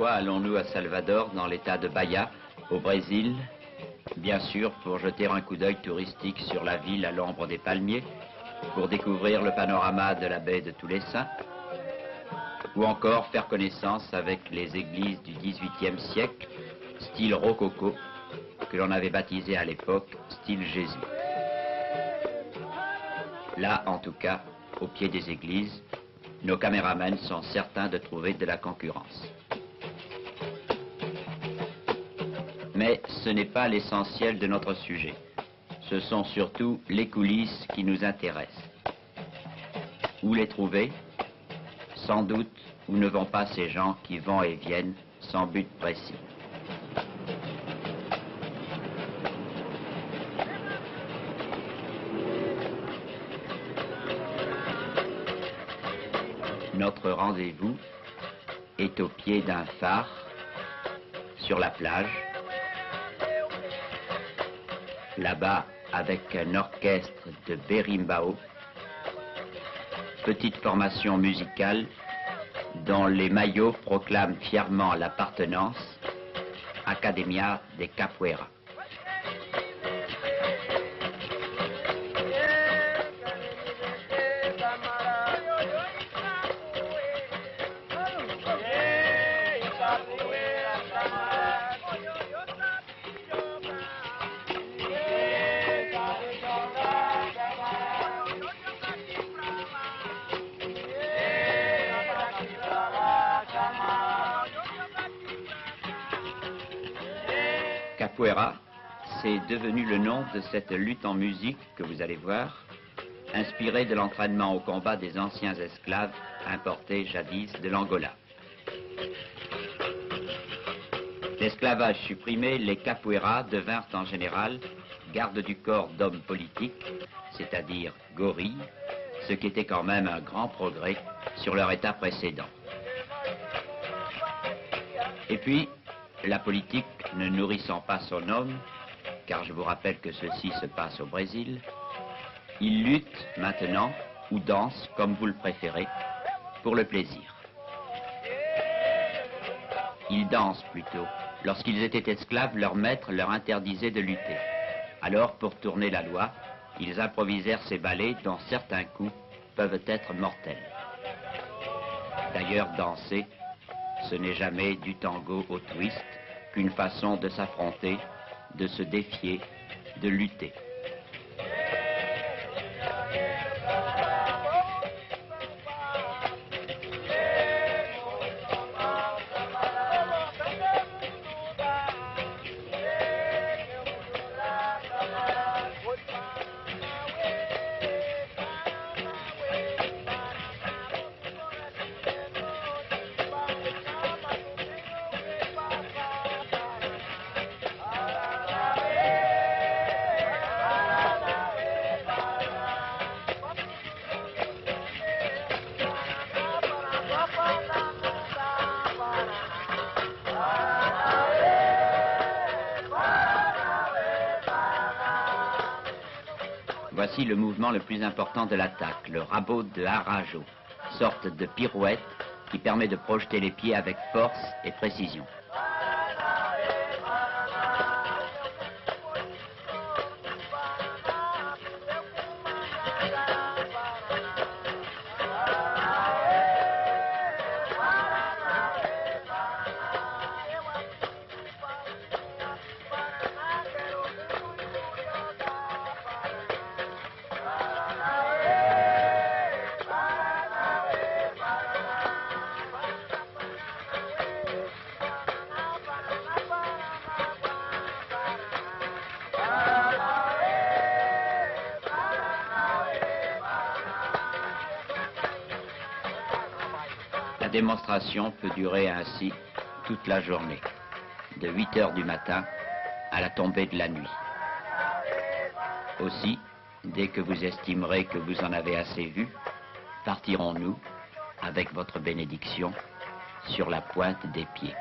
Pourquoi allons-nous à Salvador, dans l'état de Bahia, au Brésil? Bien sûr, pour jeter un coup d'œil touristique sur la ville à l'ombre des palmiers, pour découvrir le panorama de la baie de Tous les Saints, ou encore faire connaissance avec les églises du XVIIIe siècle, style rococo, que l'on avait baptisé à l'époque style Jésus. Là, en tout cas, au pied des églises, nos caméramans sont certains de trouver de la concurrence. Mais ce n'est pas l'essentiel de notre sujet. Ce sont surtout les coulisses qui nous intéressent. Où les trouver? Sans doute où ne vont pas ces gens qui vont et viennent sans but précis. Notre rendez-vous est au pied d'un phare, sur la plage. Là-bas, avec un orchestre de berimbau, petite formation musicale dont les maillots proclament fièrement l'appartenance, Academia de Capoeira. Capoeira, c'est devenu le nom de cette lutte en musique que vous allez voir, inspirée de l'entraînement au combat des anciens esclaves importés jadis de l'Angola. L'esclavage supprimé, les capoeiras devinrent en général gardes du corps d'hommes politiques, c'est-à-dire gorilles, ce qui était quand même un grand progrès sur leur état précédent. Et puis, la politique ne nourrissant pas son homme, car je vous rappelle que ceci se passe au Brésil, ils luttent maintenant, ou dansent, comme vous le préférez, pour le plaisir. Ils dansent plutôt. Lorsqu'ils étaient esclaves, leur maître leur interdisait de lutter. Alors, pour tourner la loi, ils improvisèrent ces ballets dont certains coups peuvent être mortels. D'ailleurs, danser, ce n'est jamais du tango au twist qu'une façon de s'affronter, de se défier, de lutter. Voici le mouvement le plus important de l'attaque, le rabot de Arajo, sorte de pirouette qui permet de projeter les pieds avec force et précision. La démonstration peut durer ainsi toute la journée, de 8 heures du matin à la tombée de la nuit. Aussi, dès que vous estimerez que vous en avez assez vu, partirons-nous, avec votre bénédiction, sur la pointe des pieds.